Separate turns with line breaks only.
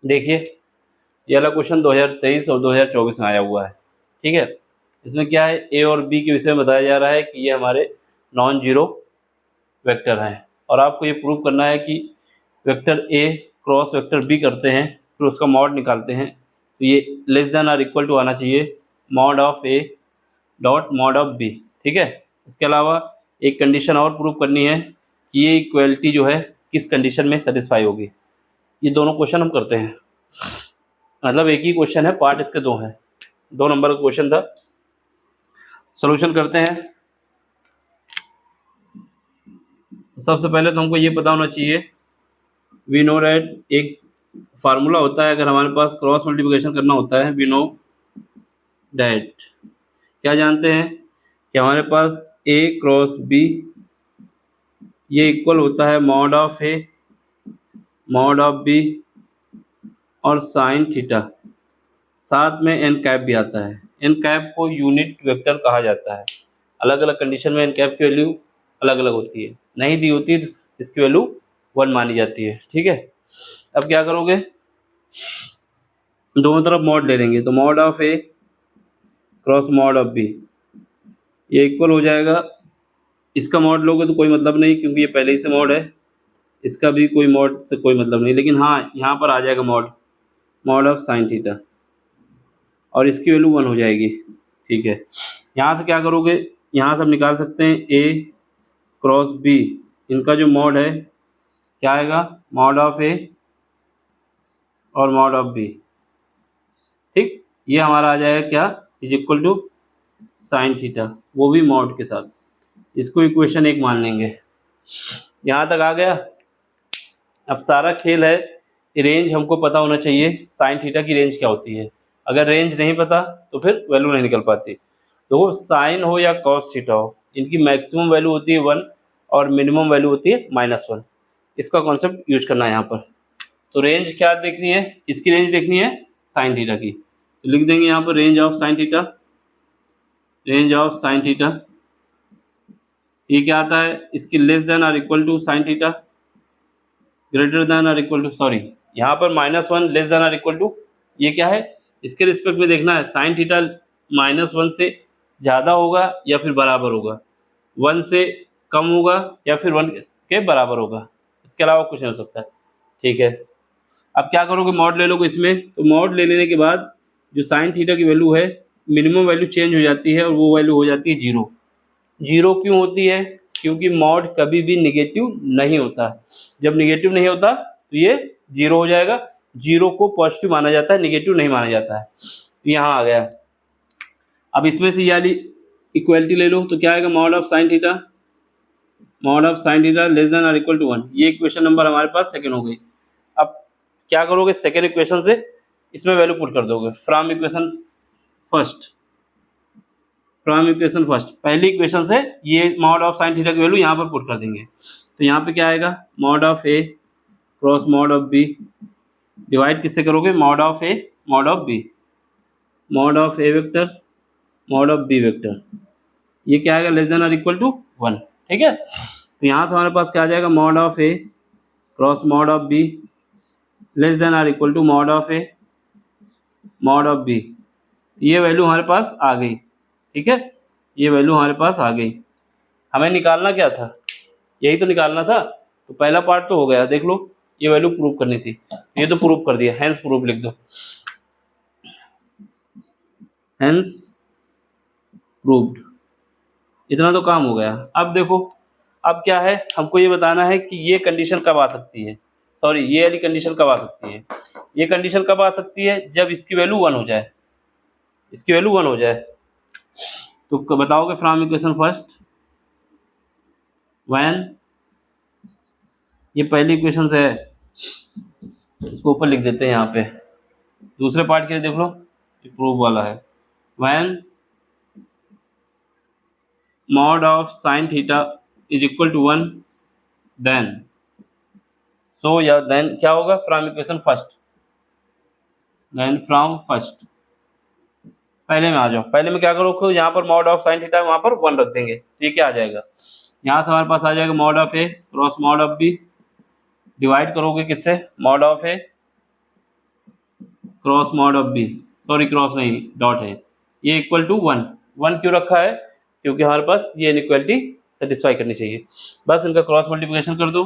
देखिए ये वाला क्वेश्चन 2023 और 2024 में आया हुआ है। ठीक है, इसमें क्या है, ए और बी के विषय में बताया जा रहा है कि ये हमारे नॉन जीरो वेक्टर हैं और आपको ये प्रूव करना है कि vector A cross vector B करते हैं, फिर उसका मॉड निकालते हैं, तो ये लेस देन और इक्वल टू आना चाहिए mod of A dot mod of B. ठीक है, इसके अलावा एक कंडीशन और प्रूव करनी है कि ये इक्वलिटी जो है किस कंडीशन में सेटिस्फाई होगी। ये दोनों क्वेश्चन हम करते हैं, मतलब एक ही क्वेश्चन है, पार्ट इसके दो हैं, 2 नंबर का क्वेश्चन था। सॉल्यूशन करते हैं। सबसे पहले तो हमको ये पता होना चाहिए, वी नो डैट एक फार्मूला होता है, अगर हमारे पास क्रॉस मल्टीप्लिकेशन करना होता है, वी नो डैट क्या जानते हैं कि हमारे पास ए क्रॉस बी ये इक्वल होता है mod of A mod of B और साइन थीटा, साथ में एन कैप भी आता है। एन कैप को यूनिट वेक्टर कहा जाता है। अलग अलग कंडीशन में एन कैप की वैल्यू अलग अलग होती है, नहीं दी होती है तो इसकी वैल्यू 1 मानी जाती है। ठीक है, अब क्या करोगे, दोनों तरफ मॉड ले लेंगे, तो mod of A cross mod of B ये इक्वल हो जाएगा, इसका मॉड लोगे तो कोई मतलब नहीं क्योंकि ये पहले ही से मॉड है, इसका भी कोई मॉड से कोई मतलब नहीं, लेकिन हाँ यहाँ पर आ जाएगा mod mod of sine theta और इसकी वैल्यू 1 हो जाएगी। ठीक है, यहाँ से क्या करोगे, यहाँ से हम निकाल सकते हैं ए क्रॉस बी, इनका जो मॉड है क्या आएगा, मॉड ऑफ ए और मॉड ऑफ बी। ठीक, ये हमारा आ जाएगा क्या, is equal to sine theta, वो भी मॉड के साथ, इसको इक्वेशन 1 मान लेंगे। यहाँ तक आ गया। अब सारा खेल है, रेंज हमको पता होना चाहिए साइन थीटा की रेंज क्या होती है। अगर रेंज नहीं पता तो फिर वैल्यू नहीं निकल पाती। तो साइन हो या कॉस थीटा हो, इनकी मैक्सिमम वैल्यू होती है 1 और मिनिमम वैल्यू होती है -1। इसका कॉन्सेप्ट यूज करना है यहाँ पर। तो रेंज क्या देखनी है, इसकी रेंज देखनी है साइन थीटा की, तो लिख देंगे यहाँ पर range of sine theta, range of sine theta ये क्या आता है, इसकी लेस देन और equal to sine theta, greater than और इक्वल टू, सॉरी यहाँ पर -1 लेस देन और इक्वल टू, ये क्या है, इसके रिस्पेक्ट में देखना है साइन थीटा -1 से ज़्यादा होगा या फिर बराबर होगा, 1 से कम होगा या फिर 1 के बराबर होगा, इसके अलावा कुछ नहीं हो सकता है। ठीक है, अब क्या करोगे, मॉड ले लोगे इसमें, तो मॉड ले लेने के बाद जो साइन थीटा की वैल्यू है, मिनिमम वैल्यू चेंज हो जाती है और वो वैल्यू हो जाती है 0। 0 क्यों होती है, क्योंकि मॉड कभी भी निगेटिव नहीं होता, जब निगेटिव नहीं होता तो ये 0 हो जाएगा। 0 को पॉजिटिव माना जाता है, निगेटिव नहीं माना जाता है। तो यहाँ आ गया। अब इसमें से ये वाली इक्वलिटी ले लो, तो क्या आएगा, mod of sine theta, mod of sine theta less than और इक्वल टू 1। ये इक्वेशन नंबर हमारे पास सेकंड हो गई। अब क्या करोगे, सेकंड इक्वेशन से इसमें वैल्यू पुट कर दोगे from equation first, from equation first, पहली इक्वेशन से ये मॉड ऑफ साइन थीटा की वैल्यू यहाँ पर पुट कर देंगे। तो यहाँ पे क्या आएगा, mod of A cross mod of B, divide किससे करोगे, mod of A mod of B, mod of A vector mod of B vector, ये क्या आएगा, लेस देन और इक्वल टू 1। ठीक है, तो यहाँ से हमारे पास क्या आ जाएगा, mod of A cross mod of b less than और equal to mod of A mod of B, ये वैल्यू हमारे पास आ गई। ठीक है, ये वैल्यू हमारे पास आ गई। हमें निकालना क्या था, यही तो निकालना था। तो पहला पार्ट तो हो गया, देख लो ये वैल्यू प्रूव करनी थी, ये तो प्रूव कर दिया, हेंस प्रूफ लिख दो, हेंस प्रूव्ड, इतना तो काम हो गया। अब देखो, अब क्या है, हमको ये बताना है कि ये कंडीशन कब आ सकती है, सॉरी ये वाली कंडीशन कब आ सकती है। ये कंडीशन कब आ सकती है, जब इसकी वैल्यू 1 हो जाए, इसकी वैल्यू 1 हो जाए। तो बताओगे फ्रॉम इक्वेशन फर्स्ट व्हेन, ये पहली इक्वेशन से है, इसको ऊपर लिख देते हैं यहाँ पे। दूसरे पार्ट के लिए देख लो, ये प्रूव वाला है, when mod of sine theta is equal to 1 then, so या देन क्या होगा, from equation first, then from first, पहले में आ जाओ, पहले में क्या करो, यहाँ पर मॉड ऑफ साइन थीटा वहाँ पर 1 रख देंगे, तो ये क्या आ जाएगा, यहाँ से हमारे पास आ जाएगा mod of A cross mod of B, divide करोगे किससे, mod of A cross mod of B, sorry cross नहीं डॉट है, ये इक्वल टू 1। 1 क्यों रखा है? क्योंकि हमारे पास ये इनइक्वालिटी सेटिस्फाई करनी चाहिए। बस इनका क्रॉस मल्टीप्लिकेशन कर दो,